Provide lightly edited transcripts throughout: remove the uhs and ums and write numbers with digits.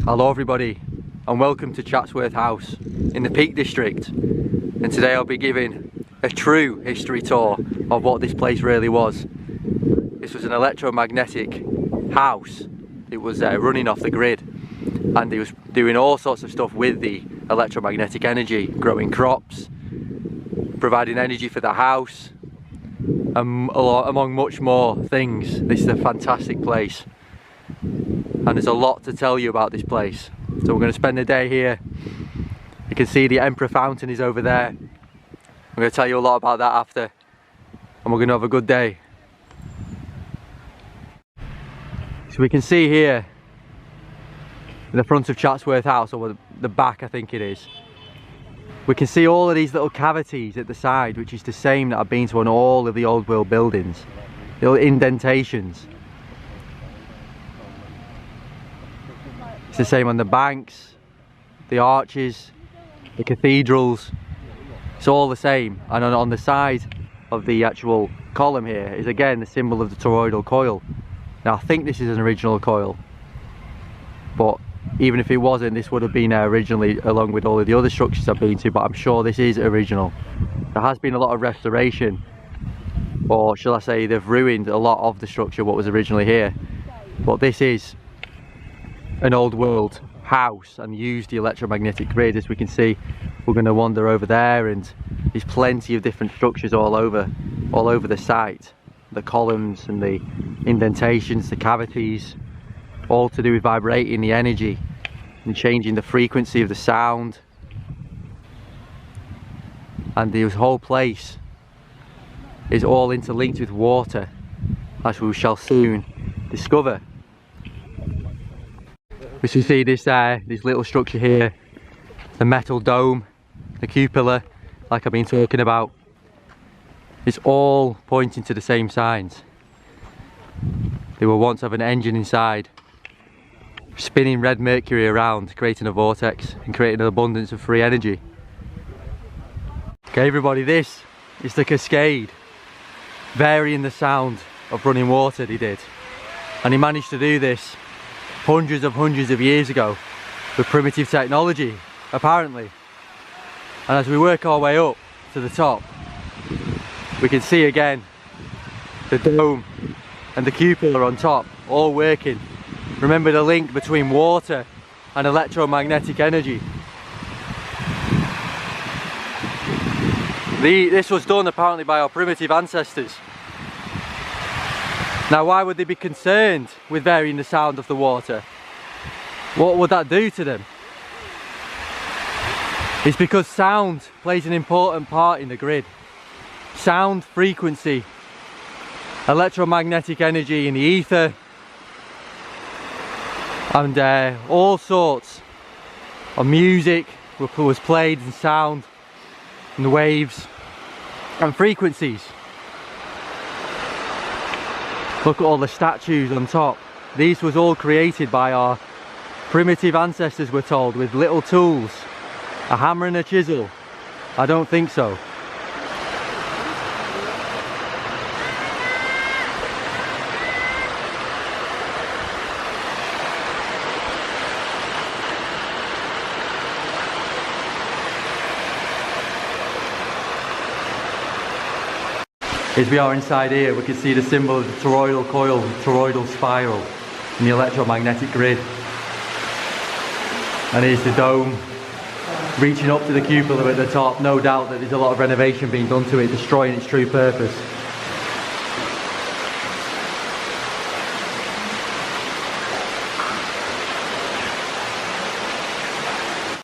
Hello everybody and welcome to Chatsworth House in the Peak District, and today I'll be giving a true history tour of what this place really was. This was an electromagnetic house. It was running off the grid, and it was doing all sorts of stuff with the electromagnetic energy, growing crops, providing energy for the house, and among much more things. This is a fantastic place, and there's a lot to tell you about this place. So we're going to spend the day here. You can see the Emperor Fountain is over there. I'm going to tell you a lot about that after, and we're going to have a good day. So we can see here in the front of Chatsworth House, or the back I think it is, we can see all of these little cavities at the side, which is the same that I've been to on all of the old world buildings. Little indentations. It's the same on the banks, the arches, the cathedrals. It's all the same. And on the side of the actual column here is again the symbol of the toroidal coil. Now I think this is an original coil, but even if it wasn't, this would have been there originally along with all of the other structures I've been to, but I'm sure this is original. There has been a lot of restoration, or shall I say they've ruined a lot of the structure what was originally here, but this is an old world house and used the electromagnetic grid. As we can see, we're going to wander over there, and there's plenty of different structures all over the site. The columns and the indentations, the cavities, all to do with vibrating the energy and changing the frequency of the sound. And this whole place is all interlinked with water, as we shall soon discover. We see this little structure here, the metal dome, the cupola, like I've been talking about. It's all pointing to the same signs. They were once have an engine inside, spinning red mercury around, creating a vortex and creating an abundance of free energy. Okay everybody, this is the cascade, varying the sound of running water they did. And he managed to do this hundreds of years ago with primitive technology, apparently. And as we work our way up to the top, we can see again the dome and the cupola on top, all working. Remember the link between water and electromagnetic energy. This was done apparently by our primitive ancestors. Now why would they be concerned with varying the sound of the water? What would that do to them? It's because sound plays an important part in the grid. Sound, frequency, electromagnetic energy in the ether, and all sorts of music was played in sound, and the waves and frequencies. Look at all the statues on top. These was all created by our primitive ancestors, we're told, with little tools. A hammer and a chisel? I don't think so. As we are inside here, we can see the symbol of the toroidal coil, the toroidal spiral in the electromagnetic grid. And here's the dome reaching up to the cupola at the top. No doubt that there's a lot of renovation being done to it, destroying its true purpose.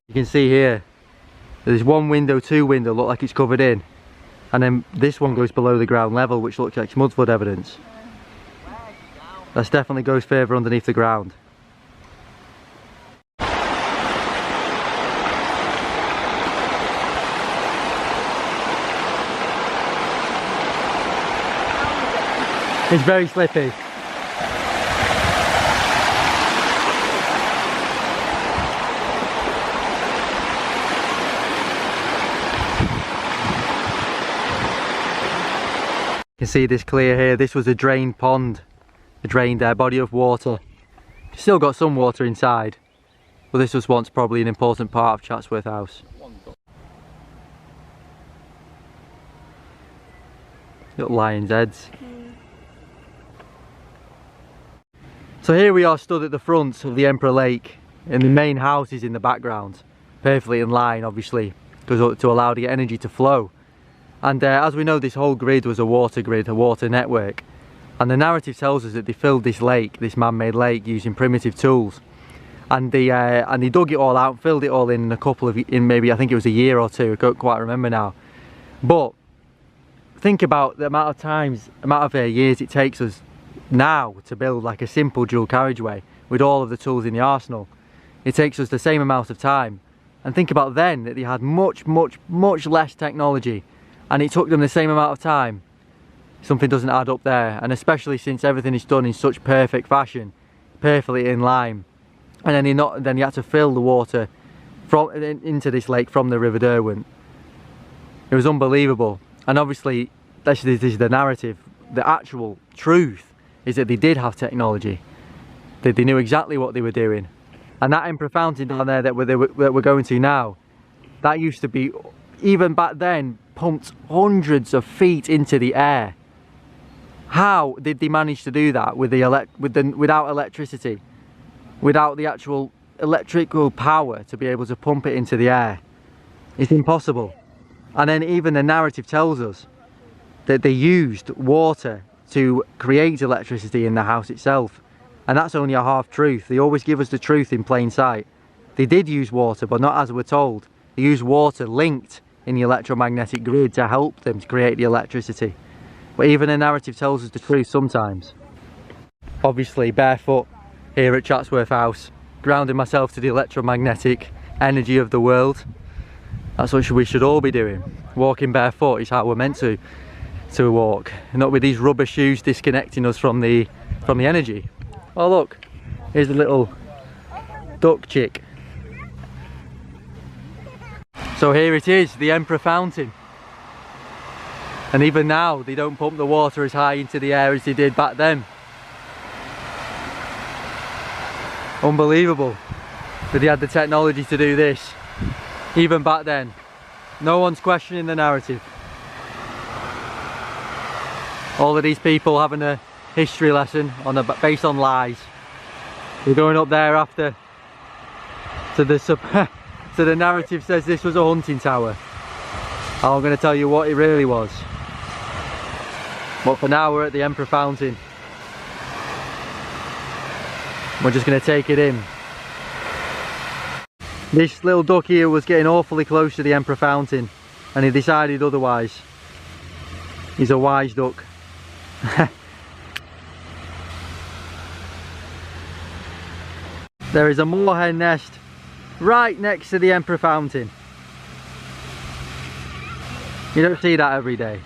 You can see here, there's one window, two window, look like it's covered in. And then this one goes below the ground level, which looks like mudflood evidence. That definitely goes further underneath the ground. It's very slippy. You can see this clear here. This was a drained pond, a drained body of water. Still got some water inside, But this was once probably an important part of Chatsworth House. Got lions' heads. So here we are stood at the front of the Emperor Lake, and the main house is in the background, perfectly in line obviously, because to allow the energy to flow. And as we know, this whole grid was a water grid, a water network. And the narrative tells us that they filled this lake, this man-made lake, using primitive tools. And they dug it all out, filled it all in maybe I think it was a year or two, I can't quite remember now. But think about the amount of years it takes us now to build like a simple dual carriageway with all of the tools in the arsenal. It takes us the same amount of time. And think about then that they had much less technology, and it took them the same amount of time. Something doesn't add up there, and especially since everything is done in such perfect fashion, perfectly in line. And then you had to fill the water into this lake from the River Derwent. It was unbelievable. And obviously this is the narrative. The actual truth is that they did have technology, that they knew exactly what they were doing. And that Emperor Fountain down there that we're going to now, that used to be, even back then, pumped hundreds of feet into the air. How did they manage to do that without electricity, without the actual electrical power to be able to pump it into the air? It's impossible. And then even the narrative tells us that they used water to create electricity in the house itself. And that's only a half truth. They always give us the truth in plain sight. They did use water, but not as we're told. They used water linked in the electromagnetic grid to help them to create the electricity. But even the narrative tells us the truth sometimes. Obviously barefoot here at Chatsworth House, grounding myself to the electromagnetic energy of the world. That's what we should all be doing. Walking barefoot is how we're meant to walk, not with these rubber shoes disconnecting us from the energy. Oh look, here's a little duck chick. So here it is, the Emperor Fountain. And even now they don't pump the water as high into the air as they did back then. Unbelievable that they had the technology to do this even back then. No one's questioning the narrative. All of these people having a history lesson based on lies. We're going up there after. So the narrative says this was a hunting tower. I'm going to tell you what it really was. But for now we're at the Emperor Fountain. We're just going to take it in. This little duck here was getting awfully close to the Emperor Fountain, and he decided otherwise. He's a wise duck. There is a moorhen nest right next to the Emperor Fountain. You don't see that every day.